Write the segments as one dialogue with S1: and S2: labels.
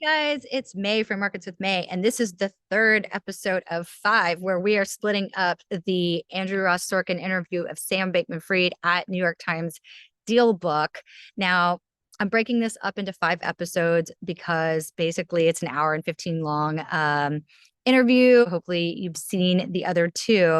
S1: Guys, it's May from Markets with May, and this is the third episode of 5 where we are splitting up the Andrew Ross Sorkin interview of Sam Bankman-Fried at New York Times Deal Book. Now, I'm breaking this up into 5 episodes because basically it's an hour and 15 long interview. Hopefully you've seen the other 2.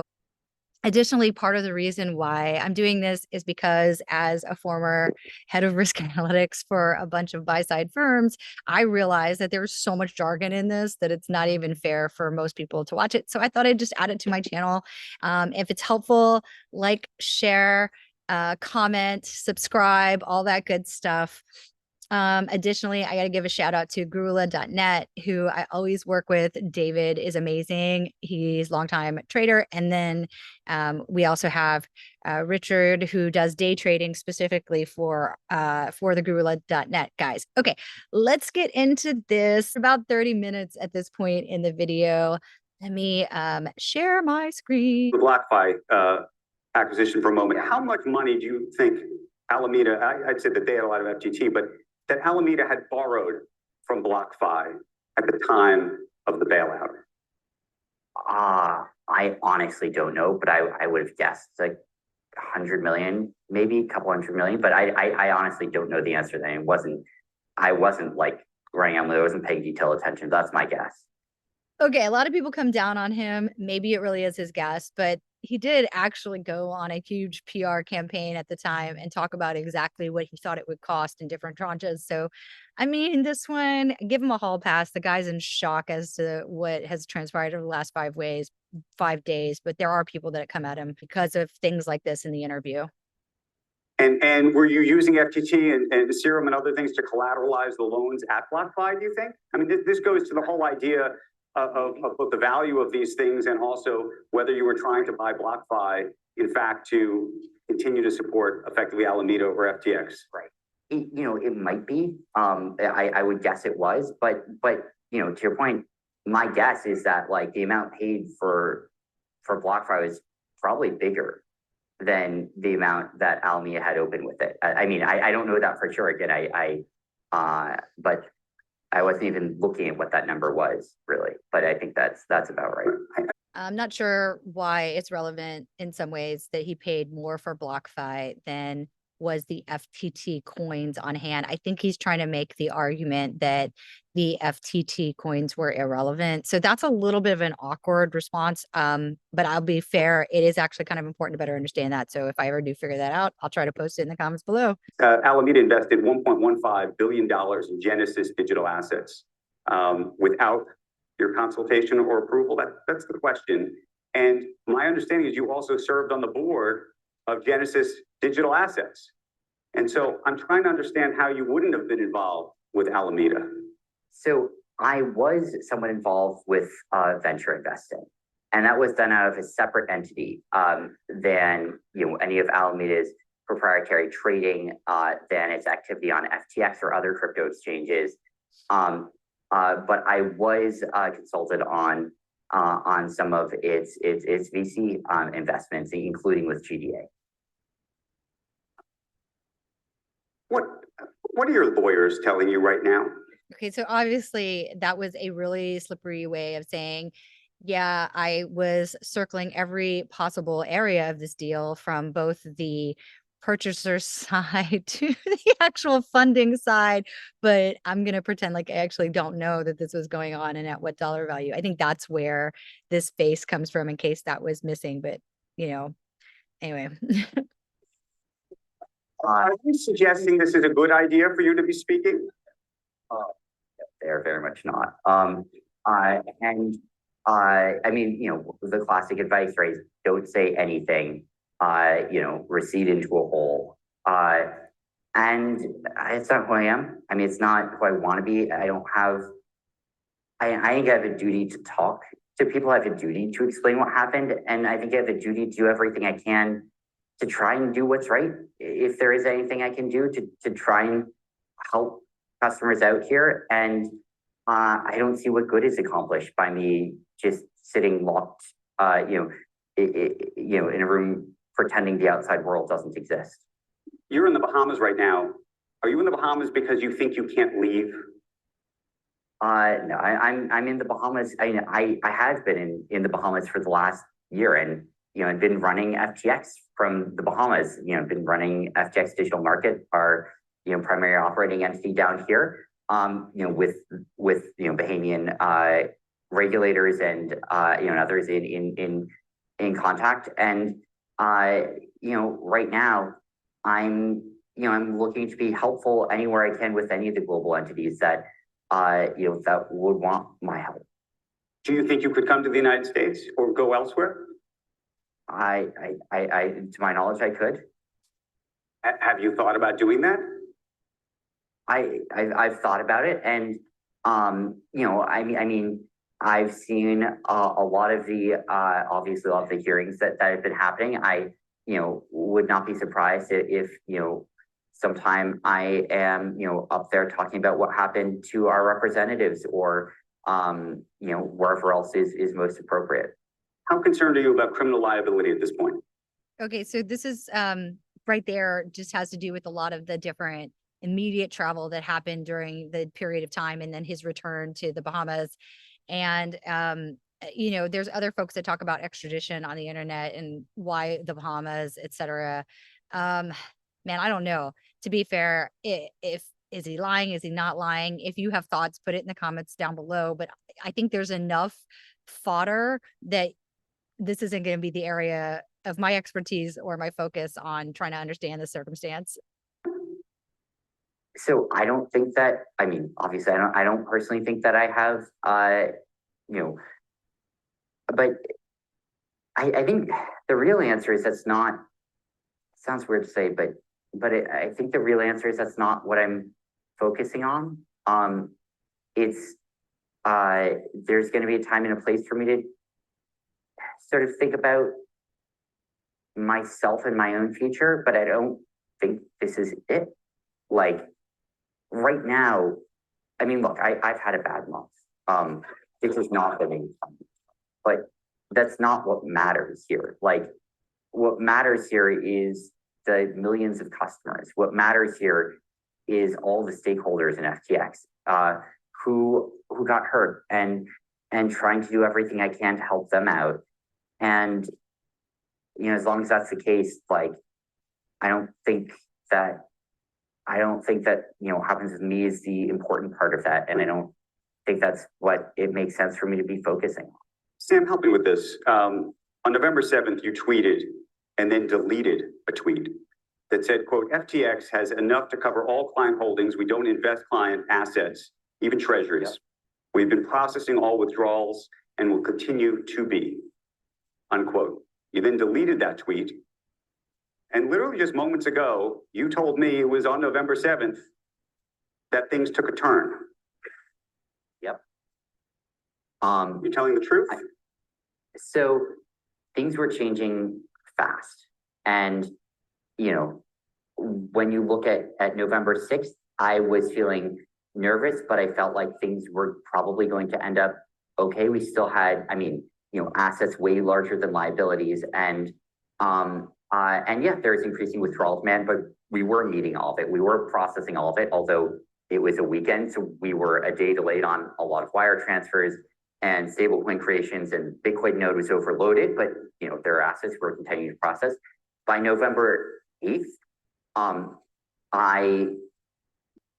S1: Additionally, part of the reason why I'm doing this is because as a former head of risk analytics for a bunch of buy-side firms, I realized that there's so much jargon in this that it's not even fair for most people to watch it. So I thought I'd just add it to my channel. If it's helpful, like, share, comment, subscribe, all that good stuff. Additionally, I got to give a shout out to Gurula.net, who I always work with. David is amazing. He's a longtime trader. And then we also have Richard, who does day trading specifically for the Gurula.net guys. Okay, let's get into this. About 30 minutes at this point in the video. Let me share my screen.
S2: The BlockFi acquisition for a moment. How much money do you think Alameda, I'd say that they had a lot of FTT, but that Alameda had borrowed from BlockFi at the time of the bailout?
S3: I honestly don't know, but I would have guessed like 100 million, maybe a couple hundred million, but I honestly don't know the answer to that. I wasn't like running Alameda, I wasn't paying detailed attention. That's my guess.
S1: Okay, a lot of people come down on him. Maybe it really is his guess, but he did actually go on a huge PR campaign at the time and talk about exactly what he thought it would cost in different tranches. So, I mean, this one, give him a hall pass. The guy's in shock as to what has transpired over the last 5 days, but there are people that come at him because of things like this in the interview.
S2: And were you using FTT and Serum and other things to collateralize the loans at BlockFi, do you think? I mean, this goes to the whole idea of both the value of these things and also whether you were trying to buy BlockFi, in fact, to continue to support effectively Alameda or FTX.
S3: Right. It might be. I would guess it was, but to your point, my guess is that like the amount paid for BlockFi was probably bigger than the amount that Alameda had opened with it. I mean, I don't know that for sure. Again, but I wasn't even looking at what that number was really, but I think that's about right.
S1: I'm not sure why it's relevant in some ways that he paid more for BlockFi than was the FTT coins on hand. I think he's trying to make the argument that the FTT coins were irrelevant. So that's a little bit of an awkward response. But I'll be fair, it is actually kind of important to better understand that. So if I ever do figure that out, I'll try to post it in the comments below.
S2: Alameda invested $1.15 billion in Genesis digital assets without your consultation or approval. That's the question. And my understanding is you also served on the board of Genesis digital assets. And so I'm trying to understand how you wouldn't have been involved with Alameda.
S3: So I was somewhat involved with venture investing, and that was done out of a separate entity than any of Alameda's proprietary trading, than its activity on FTX or other crypto exchanges. But I was consulted on some of its VC investments, including with GDA.
S2: What are your lawyers telling you right now?
S1: Okay, so obviously that was a really slippery way of saying, yeah, I was circling every possible area of this deal from both the purchaser side to the actual funding side, but I'm going to pretend like I actually don't know that this was going on and at what dollar value. I think that's where this face comes from in case that was missing, but anyway.
S2: Are you suggesting this is a good idea for you to be speaking?
S3: They're very much not. I mean, the classic advice, right? Don't say anything. Recede into a hole. And it's not who I am. I mean, it's not who I want to be. I think I have a duty to talk to people. I have a duty to explain what happened, and I think I have a duty to do everything I can to try and do what's right. If there is anything I can do to try and help customers out here, and I don't see what good is accomplished by me just sitting locked, in a room pretending the outside world doesn't exist.
S2: You're in the Bahamas right now. Are you in the Bahamas because you think you can't leave?
S3: No, I'm in the Bahamas. I have been in the Bahamas for the last year, and I've been running FTX from the Bahamas. Been running FTX Digital Market, our primary operating entity down here. With Bahamian regulators and and others in contact. And right now, I'm looking to be helpful anywhere I can with any of the global entities that that would want my help.
S2: Do you think you could come to the United States or go elsewhere?
S3: To my knowledge, I could.
S2: Have you thought about doing that?
S3: I've thought about it, and I mean, I've seen a lot of the obviously a lot of the hearings that have been happening. I would not be surprised if sometime I am up there talking about what happened to our representatives, or wherever else is most appropriate.
S2: How concerned are you about criminal liability at this point?
S1: Okay, so this is right there just has to do with a lot of the different immediate travel that happened during the period of time, and then his return to the Bahamas. And there's other folks that talk about extradition on the internet and why the Bahamas, etc. Man, I don't know. To be fair, if is he lying? Is he not lying? If you have thoughts, put it in the comments down below. But I think there's enough fodder that this isn't going to be the area of my expertise or my focus on trying to understand the circumstance.
S3: So I don't think that, I mean, obviously I don't personally think that I have, but I think the real answer is that's not, sounds weird to say, but I think the real answer is that's not what I'm focusing on. It's, there's going to be a time and a place for me to sort of think about myself and my own future, but I don't think this is it. Like, right now, I mean, look, I've had a bad month. This has not been any fun, but that's not what matters here. Like, what matters here is the millions of customers. What matters here is all the stakeholders in FTX who got hurt, and trying to do everything I can to help them out. And as long as that's the case, like, I don't think that what happens with me is the important part of that, and I don't think that's what it makes sense for me to be focusing on.
S2: Sam, help me with this. On November 7th, you tweeted and then deleted a tweet that said, quote, FTX has enough to cover all client holdings. We don't invest client assets, even treasuries. Yep. We've been processing all withdrawals and will continue to be, unquote. You then deleted that tweet. And literally just moments ago, you told me it was on November 7th that things took a turn.
S3: Yep.
S2: You're telling the truth?
S3: So things were changing fast. And, when you look at November 6th, I was feeling nervous, but I felt like things were probably going to end up okay. We still had, assets way larger than liabilities. And yeah, there's increasing withdrawal demand, but we were meeting all of it. We were processing all of it, although it was a weekend. So we were a day delayed on a lot of wire transfers and stablecoin creations, and Bitcoin node was overloaded, but their assets were continuing to process. By November 8th, I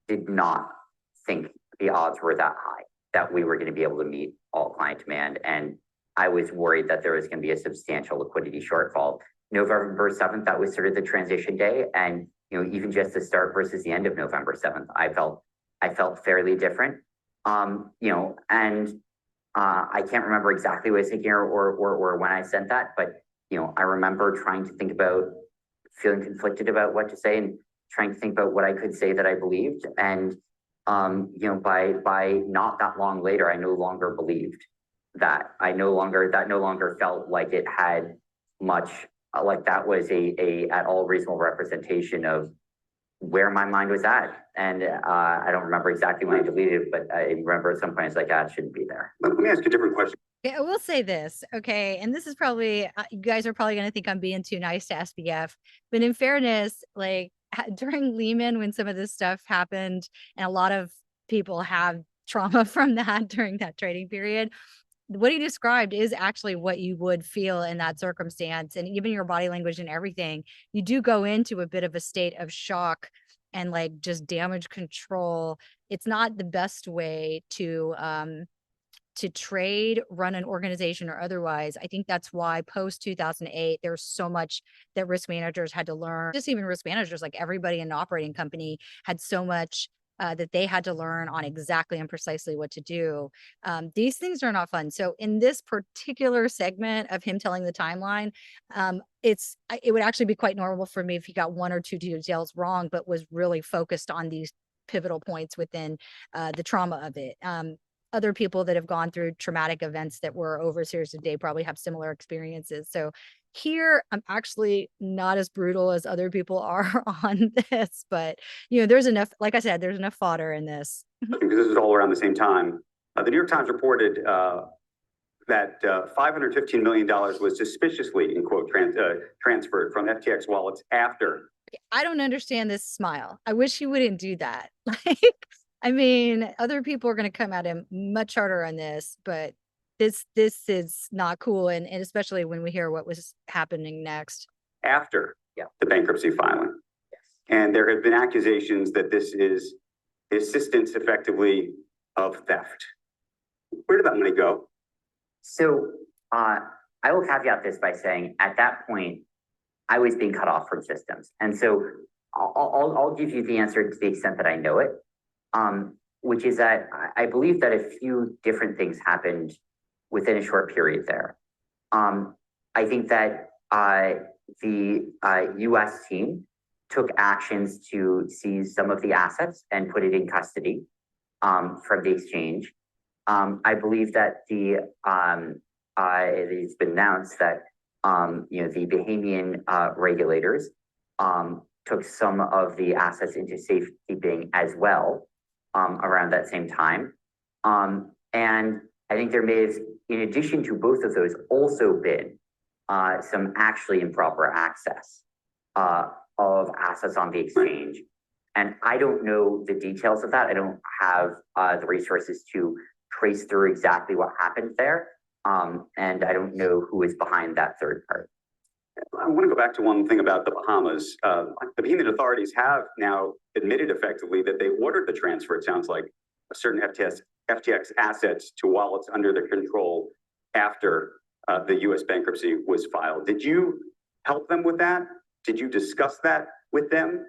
S3: did not think the odds were that high that we were going to be able to meet all client demand. And I was worried that there was going to be a substantial liquidity shortfall. November 7th, that was sort of the transition day. And, even just the start versus the end of November 7th, I felt fairly different. And I can't remember exactly what I was thinking or when I sent that, but, I remember trying to think about feeling conflicted about what to say and trying to think about what I could say that I believed. And, by not that long later, I no longer believed that. That no longer felt like it had much, like that was a at all reasonable representation of where my mind was at. And I don't remember exactly when I deleted it, but I remember at some point it's like, it shouldn't be there.
S2: Let me ask you a different question.
S1: Yeah, I will say this, okay, and this is probably, you guys are probably going to think I'm being too nice to SBF, but in fairness, like during Lehman, when some of this stuff happened, and a lot of people have trauma from that during that trading period. What he described is actually what you would feel in that circumstance, and even your body language and everything. You do go into a bit of a state of shock and like just damage control. It's not the best way to trade, run an organization, or otherwise. I think that's why post 2008, there's so much that risk managers had to learn. Just even risk managers, like everybody in an operating company, had so much that they had to learn on exactly and precisely what to do. These things are not fun. So in this particular segment of him telling the timeline, it would actually be quite normal for me if he got one or two details wrong, but was really focused on these pivotal points within the trauma of it. Other people that have gone through traumatic events that were over a series of days probably have similar experiences. So here, I'm actually not as brutal as other people are on this, but there's enough, like I said, there's enough fodder in this.
S2: Because this is all around the same time. The New York Times reported that $515 million was suspiciously, in quote, transferred from FTX wallets after.
S1: I don't understand this smile. I wish he wouldn't do that. Like, I mean, other people are going to come at him much harder on this, but this is not cool, and especially when we hear what was happening next.
S2: After the bankruptcy filing.
S3: Yes.
S2: And there have been accusations that this is the assistance effectively of theft. Where did that money go?
S3: So I will caveat this by saying at that point, I was being cut off from systems. And so I'll give you the answer to the extent that I know it, which is that I believe that a few different things happened within a short period there. I think that the US team took actions to seize some of the assets and put it in custody from the exchange. I believe that it's been announced that the Bahamian regulators took some of the assets into safekeeping as well around that same time. And I think there may have, in addition to both of those, also been some actually improper access of assets on the exchange. And I don't know the details of that. I don't have the resources to trace through exactly what happened there. And I don't know who is behind that third party.
S2: I want to go back to one thing about the Bahamas. The Bahamian authorities have now admitted effectively that they ordered the transfer, it sounds like, of certain FTX assets to wallets under their control after the U.S. bankruptcy was filed. Did you help them with that? Did you discuss that with them?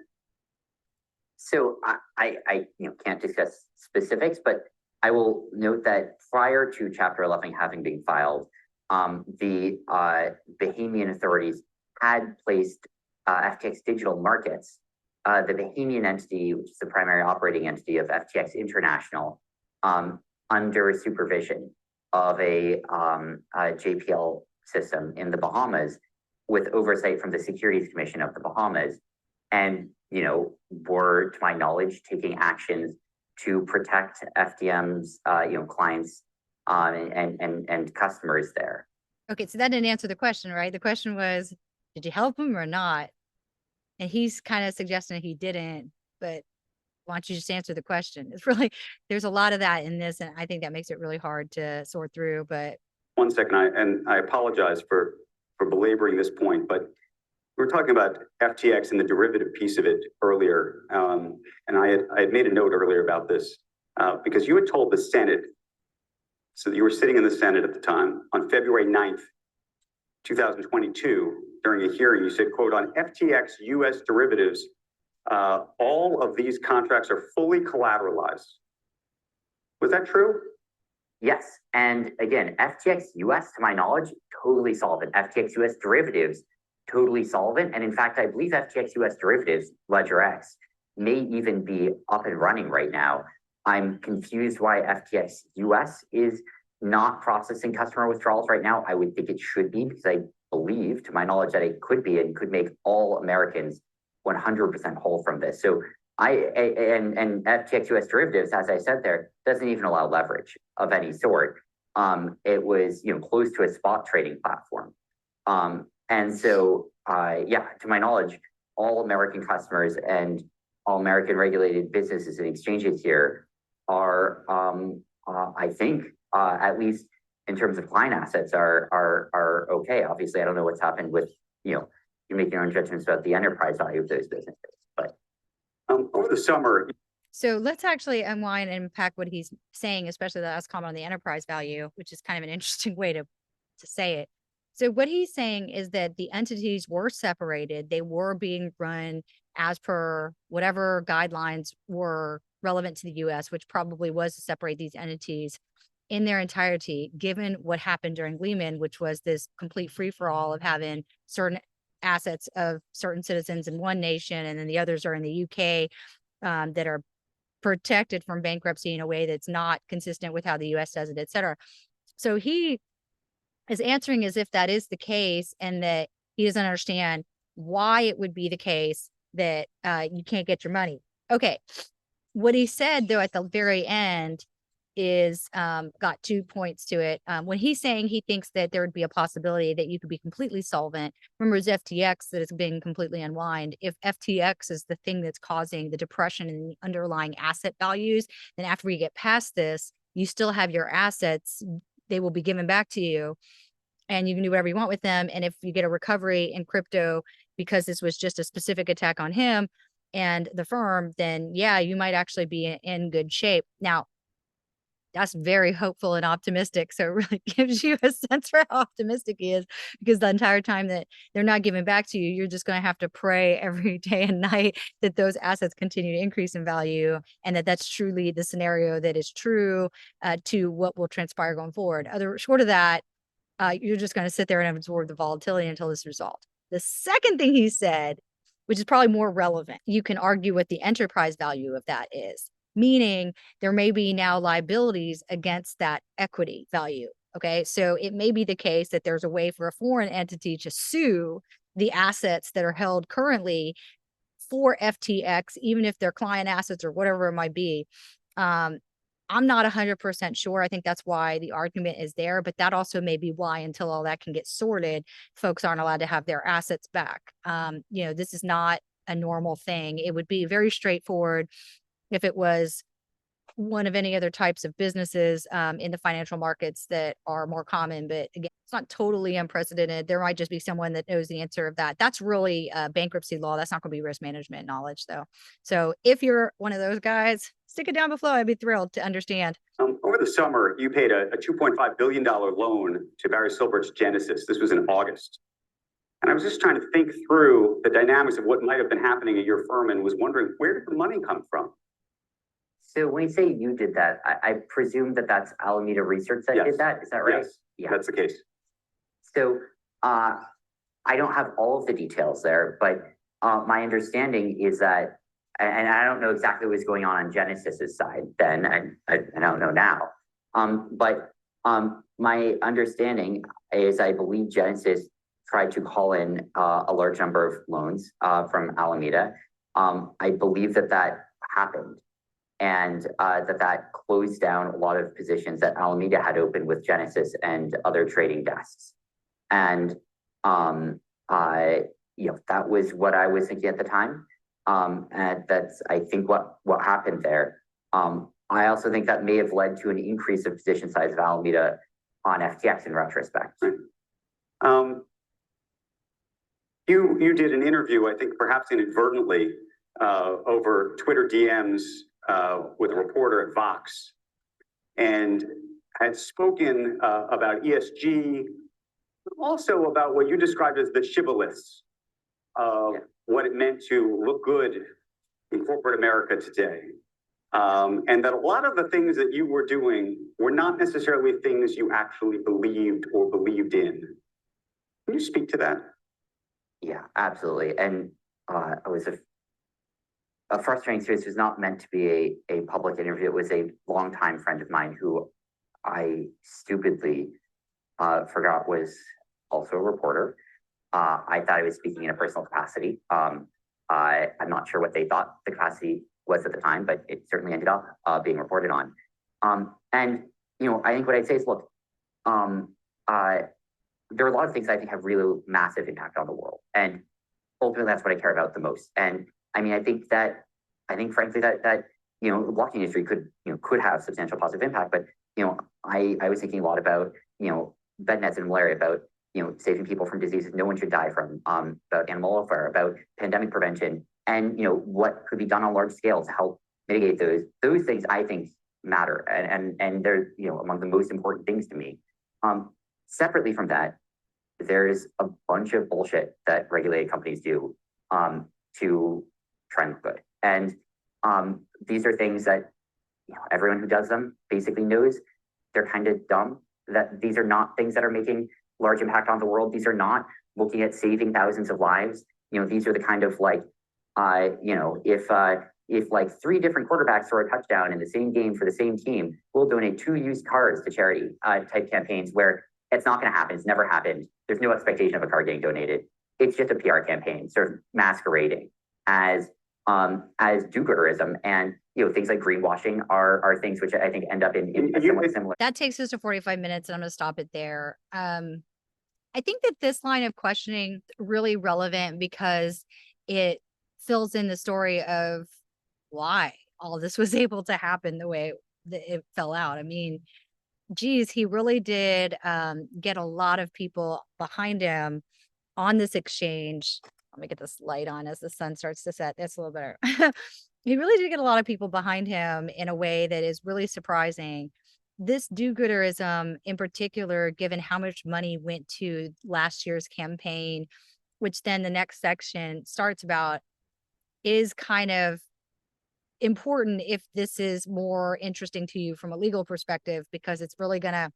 S3: So I can't discuss specifics, but I will note that prior to Chapter 11 having been filed, the Bahamian authorities had placed FTX Digital Markets, the Bahamian entity, which is the primary operating entity of FTX International, under supervision of a JPL system in the Bahamas, with oversight from the Securities Commission of the Bahamas, and were, to my knowledge, taking actions to protect FDM's clients and customers there.
S1: Okay, so that didn't answer the question, right? The question was, did you help him or not? And he's kind of suggesting he didn't, but why don't you just answer the question? It's really, there's a lot of that in this, and I think that makes it really hard to sort through. But
S2: 1 second, I apologize for belaboring this point, but we were talking about FTX and the derivative piece of it earlier, and I had made a note earlier about this because you had told the Senate, so you were sitting in the Senate at the time, on February 9th, 2022, during a hearing, you said, quote, on FTX US derivatives, all of these contracts are fully collateralized. Was that true?
S3: Yes, and again, FTX US, to my knowledge, totally solvent. FTX US derivatives, totally solvent. And in fact, I believe FTX US derivatives, Ledger X, may even be up and running right now. I'm confused why FTX US is not processing customer withdrawals right now. I would think it should be, because I believe, to my knowledge, that it could be and could make all Americans 100% whole from this. So and FTX US derivatives, as I said there, doesn't even allow leverage of any sort. It was close to a spot trading platform. And so to my knowledge, all American customers and all American regulated businesses and exchanges here are, I think, at least in terms of client assets, are okay. Obviously, I don't know what's happened with, you make your own judgments about the enterprise value of those businesses, but
S2: over the summer,
S1: So let's actually unwind and unpack what he's saying, especially the last comment on the enterprise value, which is kind of an interesting way to say it. So what he's saying is that the entities were separated. They were being run as per whatever guidelines were relevant to the US, which probably was to separate these entities in their entirety, given what happened during Lehman, which was this complete free-for-all of having certain assets of certain citizens in one nation, and then the others are in the UK that are protected from bankruptcy in a way that's not consistent with how the US does it, et cetera. So he is answering as if that is the case, and that he doesn't understand why it would be the case that you can't get your money. Okay. What he said, though, at the very end is got 2 points to it. When he's saying he thinks that there would be a possibility that you could be completely solvent, remember it's FTX that is being completely unwind. If FTX is the thing that's causing the depression in the underlying asset values, then after we get past this, you still have your assets. They will be given back to you, and you can do whatever you want with them. And if you get a recovery in crypto because this was just a specific attack on him and the firm, then yeah, you might actually be in good shape. Now, that's very hopeful and optimistic. So it really gives you a sense for how optimistic he is, because the entire time that they're not giving back to you, you're just going to have to pray every day and night that those assets continue to increase in value, and that that's truly the scenario that is true to what will transpire going forward. Short of that, you're just going to sit there and absorb the volatility until this is resolved. The second thing he said, which is probably more relevant, you can argue what the enterprise value of that is, meaning there may be now liabilities against that equity value. Okay, so it may be the case that there's a way for a foreign entity to sue the assets that are held currently for FTX, even if they're client assets or whatever it might be. I'm not 100% sure. I think that's why the argument is there, but that also may be why, until all that can get sorted, folks aren't allowed to have their assets back. This is not a normal thing. It would be very straightforward if it was one of any other types of businesses in the financial markets that are more common. But again, it's not totally unprecedented. There might just be someone that knows the answer of that. That's really bankruptcy law. That's not going to be risk management knowledge, though. So if you're one of those guys, stick it down below. I'd be thrilled to understand.
S2: Over the summer, you paid a $2.5 billion loan to Barry Silbert's Genesis. This was in August. And I was just trying to think through the dynamics of what might have been happening at your firm, and was wondering, where did the money come from?
S3: so when you say you did that, I presume that that's Alameda Research that did that. Is that right?
S2: Yes, yeah, that's the case.
S3: So I don't have all of the details there, but my understanding is that, and I don't know exactly what's going on Genesis's side then, and I don't know now. But my understanding is I believe Genesis tried to call in a large number of loans from Alameda. I believe that happened, and that closed down a lot of positions that Alameda had opened with Genesis and other trading desks. And that was what I was thinking at the time. And that's, I think, what happened there. I also think that may have led to an increase of position size of Alameda on FTX in retrospect.
S2: You did an interview, I think perhaps inadvertently, over Twitter DMs with a reporter at Vox, and had spoken about ESG, also about what you described as the shibboleths of what it meant to look good in corporate America today. And that a lot of the things that you were doing were not necessarily things you actually believed or believed in. Can you speak to that?
S3: Yeah, absolutely. And it was a frustrating series. It was not meant to be a public interview. It was a longtime friend of mine who I stupidly forgot was also a reporter. I thought I was speaking in a personal capacity. I'm not sure what they thought the capacity was at the time, but it certainly ended up being reported on. And I think what I'd say is, look, there are a lot of things I think have really massive impact on the world, and ultimately that's what I care about the most. And I mean, I think frankly that blockchain industry could have substantial positive impact. But, I was thinking a lot about, bed nets and malaria, about, saving people from diseases no one should die from, about animal welfare, about pandemic prevention, and, what could be done on large scale to help mitigate those things. I think matter, and they're, among the most important things to me. Separately from that, there's a bunch of bullshit that regulated companies do to try and look good. And these are things that everyone who does them basically knows they're kind of dumb, that these are not things that are making large impact on the world. These are not looking at saving thousands of lives. These are the kind of like, if like 3 different quarterbacks throw a touchdown in the same game for the same team, we'll donate 2 used cars to charity type campaigns, where it's not going to happen. It's never happened. There's no expectation of a car getting donated. It's just a PR campaign, sort of masquerading as do-gooderism. And things like greenwashing are things which I think end up in somewhat similar.
S1: That takes us to 45 minutes, and I'm going to stop it there. I think that this line of questioning really relevant because it fills in the story of why all this was able to happen the way that it fell out. I mean, geez, he really did get a lot of people behind him on this exchange. Let me get this light on as the sun starts to set. That's a little better. He really did get a lot of people behind him in a way that is really surprising. This do-gooderism in particular, given how much money went to last year's campaign, which then the next section starts about, is kind of important if this is more interesting to you from a legal perspective, because it's really going to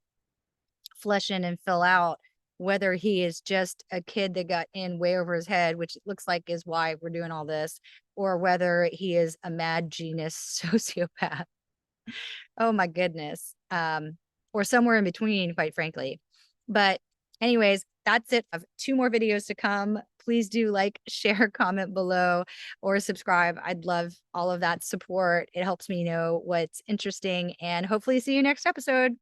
S1: flesh in and fill out whether he is just a kid that got in way over his head, which it looks like is why we're doing all this, or whether he is a mad genius sociopath. Oh my goodness. Or somewhere in between, quite frankly. But anyways, that's it. I have 2 more videos to come. Please do like, share, comment below, or subscribe. I'd love all of that support. It helps me know what's interesting, and hopefully see you next episode.